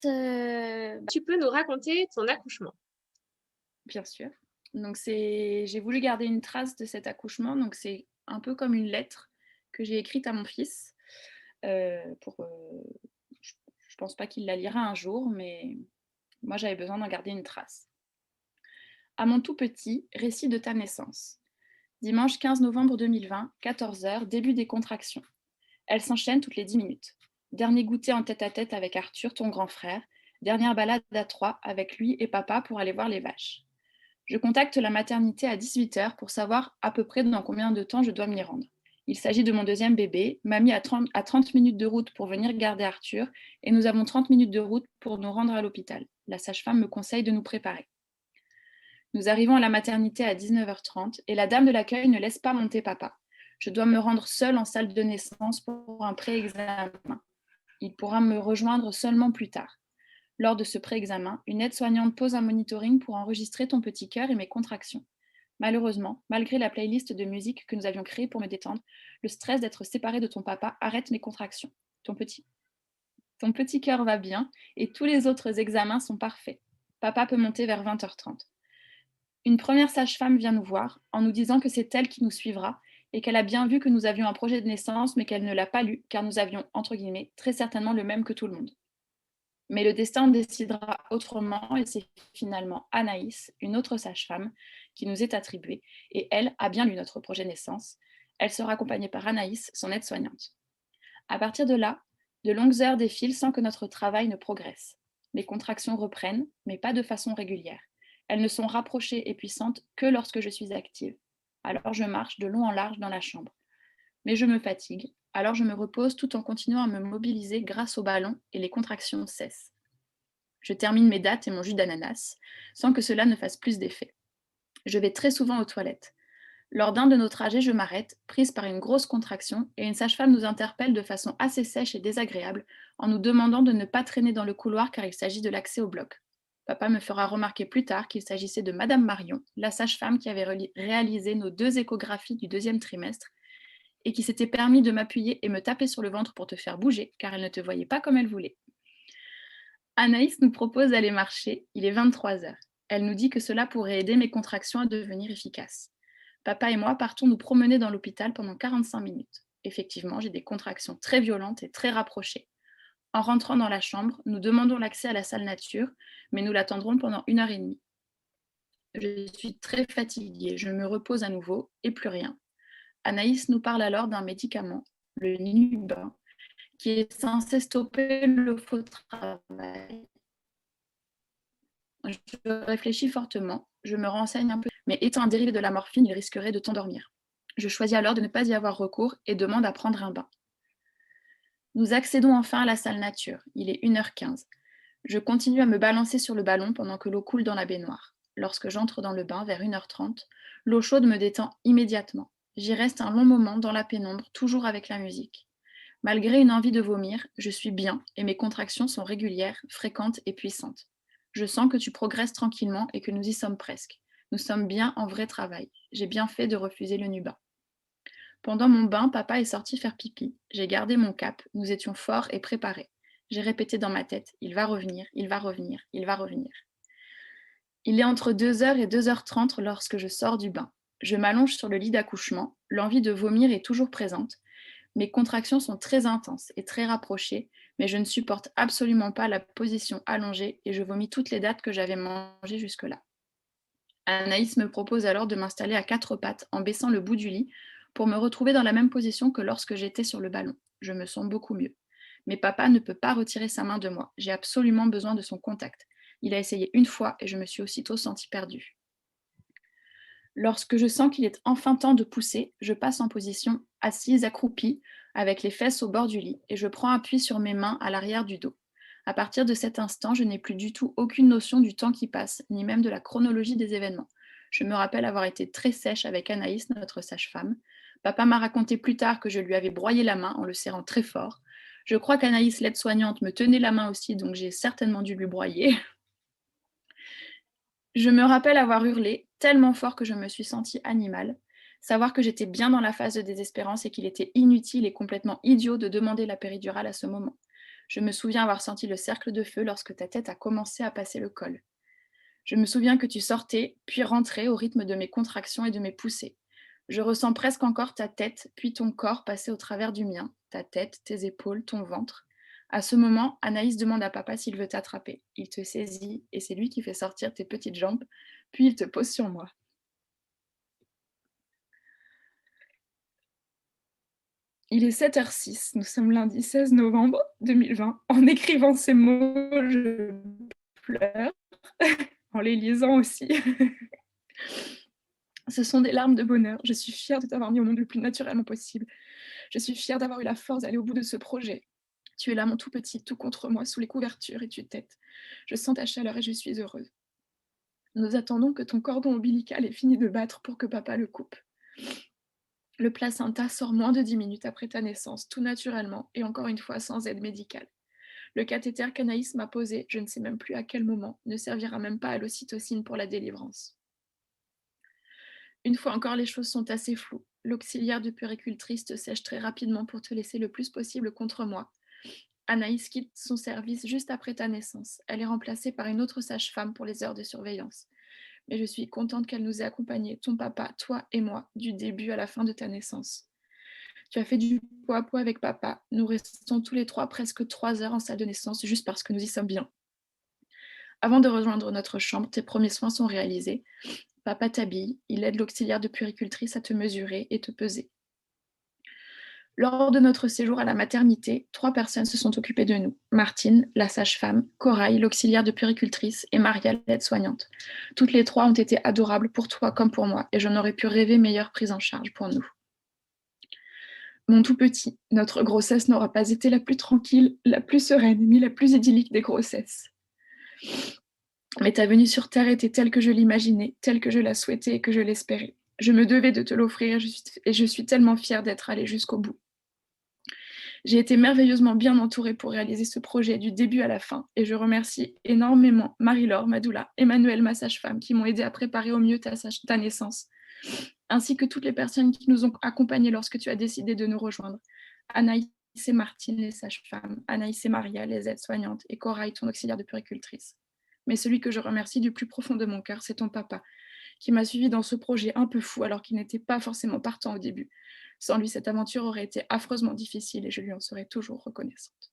Tu peux nous raconter ton accouchement? Bien sûr. Donc j'ai voulu garder une trace de cet accouchement, donc c'est un peu comme une lettre que j'ai écrite à mon fils, pour, je je pense pas qu'il la lira un jour, mais moi j'avais besoin d'en garder une trace. À mon tout petit, récit de ta naissance. Dimanche 15 novembre 2020, 14 heures, début des contractions. Elles s'enchaînent toutes les 10 minutes. Dernier goûter en tête-à-tête avec Arthur, ton grand frère. Dernière balade à 3 avec lui et papa pour aller voir les vaches. Je contacte la maternité à 18 heures pour savoir à peu près dans combien de temps je dois m'y rendre. Il s'agit de mon deuxième bébé, mamie à 30 minutes de route pour venir garder Arthur, et nous avons 30 minutes de route pour nous rendre à l'hôpital. La sage-femme me conseille de nous préparer. Nous arrivons à la maternité à 19h30 et la dame de l'accueil ne laisse pas monter papa. Je dois me rendre seule en salle de naissance pour un pré-examen. Il pourra me rejoindre seulement plus tard. Lors de ce pré-examen, une aide-soignante pose un monitoring pour enregistrer ton petit cœur et mes contractions. Malheureusement, malgré la playlist de musique que nous avions créée pour me détendre, le stress d'être séparée de ton papa arrête mes contractions. Ton petit, ton petit cœur va bien et tous les autres examens sont parfaits. Papa peut monter vers 20h30. Une première sage-femme vient nous voir en nous disant que c'est elle qui nous suivra et qu'elle a bien vu que nous avions un projet de naissance mais qu'elle ne l'a pas lu car nous avions, entre guillemets, très certainement le même que tout le monde. Mais le destin décidera autrement et c'est finalement Anaïs, une autre sage-femme, qui nous est attribuée et elle a bien lu notre projet de naissance. Elle sera accompagnée par Anaïs, son aide-soignante. À partir de là, de longues heures défilent sans que notre travail ne progresse. Les contractions reprennent, mais pas de façon régulière. Elles ne sont rapprochées et puissantes que lorsque je suis active. Alors je marche de long en large dans la chambre. Mais je me fatigue, alors je me repose tout en continuant à me mobiliser grâce au ballon et les contractions cessent. Je termine mes dates et mon jus d'ananas, sans que cela ne fasse plus d'effet. Je vais très souvent aux toilettes. Lors d'un de nos trajets, je m'arrête, prise par une grosse contraction, et une sage-femme nous interpelle de façon assez sèche et désagréable en nous demandant de ne pas traîner dans le couloir car il s'agit de l'accès au bloc. Papa me fera remarquer plus tard qu'il s'agissait de Madame Marion, la sage-femme qui avait réalisé nos 2 échographies du deuxième trimestre et qui s'était permis de m'appuyer et me taper sur le ventre pour te faire bouger car elle ne te voyait pas comme elle voulait. Anaïs nous propose d'aller marcher, il est 23 heures. Elle nous dit que cela pourrait aider mes contractions à devenir efficaces. Papa et moi partons nous promener dans l'hôpital pendant 45 minutes. Effectivement, j'ai des contractions très violentes et très rapprochées. En rentrant dans la chambre, nous demandons l'accès à la salle nature, mais nous l'attendrons pendant 1 heure et demie. Je suis très fatiguée, je me repose à nouveau et plus rien. Anaïs nous parle alors d'un médicament, le Nubin, qui est censé stopper le faux travail. Je réfléchis fortement, je me renseigne un peu, mais étant un dérivé de la morphine, il risquerait de t'endormir. Je choisis alors de ne pas y avoir recours et demande à prendre un bain. Nous accédons enfin à la salle nature. Il est 1h15. Je continue à me balancer sur le ballon pendant que l'eau coule dans la baignoire. Lorsque j'entre dans le bain vers 1h30, l'eau chaude me détend immédiatement. J'y reste un long moment dans la pénombre, toujours avec la musique. Malgré une envie de vomir, je suis bien et mes contractions sont régulières, fréquentes et puissantes. Je sens que tu progresses tranquillement et que nous y sommes presque. Nous sommes bien en vrai travail. J'ai bien fait de refuser le Nuba. Pendant mon bain, papa est sorti faire pipi. J'ai gardé mon cap. Nous étions forts et préparés. J'ai répété dans ma tête, il va revenir, il va revenir, il va revenir. Il est entre 2 heures et 2h30 lorsque je sors du bain. Je m'allonge sur le lit d'accouchement. L'envie de vomir est toujours présente. Mes contractions sont très intenses et très rapprochées, mais je ne supporte absolument pas la position allongée et je vomis toutes les dates que j'avais mangées jusque-là. Anaïs me propose alors de m'installer à 4 pattes en baissant le bout du lit pour me retrouver dans la même position que lorsque j'étais sur le ballon. Je me sens beaucoup mieux. Mais papa ne peut pas retirer sa main de moi. J'ai absolument besoin de son contact. Il a essayé une fois et je me suis aussitôt sentie perdue. Lorsque je sens qu'il est enfin temps de pousser, je passe en position assise accroupie, avec les fesses au bord du lit, et je prends appui sur mes mains à l'arrière du dos. À partir de cet instant, je n'ai plus du tout aucune notion du temps qui passe, ni même de la chronologie des événements. Je me rappelle avoir été très sèche avec Anaïs, notre sage-femme. Papa m'a raconté plus tard que je lui avais broyé la main en le serrant très fort. Je crois qu'Anaïs, l'aide-soignante, me tenait la main aussi, donc j'ai certainement dû lui broyer. Je me rappelle avoir hurlé tellement fort que je me suis sentie animale, savoir que j'étais bien dans la phase de désespérance et qu'il était inutile et complètement idiot de demander la péridurale à ce moment. Je me souviens avoir senti le cercle de feu lorsque ta tête a commencé à passer le col. Je me souviens que tu sortais, puis rentrais au rythme de mes contractions et de mes poussées. Je ressens presque encore ta tête, puis ton corps passer au travers du mien, ta tête, tes épaules, ton ventre. À ce moment, Anaïs demande à papa s'il veut t'attraper. Il te saisit et c'est lui qui fait sortir tes petites jambes, puis il te pose sur moi. Il est 7h06, nous sommes lundi 16 novembre 2020. En écrivant ces mots, je pleure, en les lisant aussi. Ce sont des larmes de bonheur. Je suis fière de t'avoir mis au monde le plus naturellement possible. Je suis fière d'avoir eu la force d'aller au bout de ce projet. Tu es là, mon tout petit, tout contre moi, sous les couvertures, et tu têtes. Je sens ta chaleur et je suis heureuse. Nous attendons que ton cordon ombilical ait fini de battre pour que papa le coupe. Le placenta sort moins de 10 minutes après ta naissance, tout naturellement, et encore une fois sans aide médicale. Le cathéter qu'Anaïs m'a posé, je ne sais même plus à quel moment, ne servira même pas à l'ocytocine pour la délivrance. Une fois encore, les choses sont assez floues. L'auxiliaire de puéricultrice te sèche très rapidement pour te laisser le plus possible contre moi. Anaïs quitte son service juste après ta naissance. Elle est remplacée par une autre sage-femme pour les heures de surveillance. Mais je suis contente qu'elle nous ait accompagnés, ton papa, toi et moi, du début à la fin de ta naissance. Tu as fait du poids à poids avec papa. Nous restons tous les trois presque 3 heures en salle de naissance juste parce que nous y sommes bien. Avant de rejoindre notre chambre, tes premiers soins sont réalisés. Papa t'habille, il aide l'auxiliaire de puéricultrice à te mesurer et te peser. Lors de notre séjour à la maternité, 3 personnes se sont occupées de nous. Martine, la sage-femme, Corail, l'auxiliaire de puéricultrice, et Maria, l'aide-soignante. Toutes les 3 ont été adorables pour toi comme pour moi, et je n'aurais pu rêver meilleure prise en charge pour nous. Mon tout petit, notre grossesse n'aura pas été la plus tranquille, la plus sereine, ni la plus idyllique des grossesses. Mais ta venue sur Terre était telle que je l'imaginais, telle que je la souhaitais et que je l'espérais. Je me devais de te l'offrir et je suis tellement fière d'être allée jusqu'au bout. J'ai été merveilleusement bien entourée pour réaliser ce projet du début à la fin et je remercie énormément Marie-Laure, ma doula, Emmanuel, ma sage-femme, qui m'ont aidée à préparer au mieux ta naissance, ainsi que toutes les personnes qui nous ont accompagnés lorsque tu as décidé de nous rejoindre. Anaïs et Martine, les sages-femmes, Anaïs et Maria, les aides-soignantes, et Corail, ton auxiliaire de puéricultrice. Mais celui que je remercie du plus profond de mon cœur, c'est ton papa, qui m'a suivi dans ce projet un peu fou alors qu'il n'était pas forcément partant au début. Sans lui, cette aventure aurait été affreusement difficile et je lui en serais toujours reconnaissante.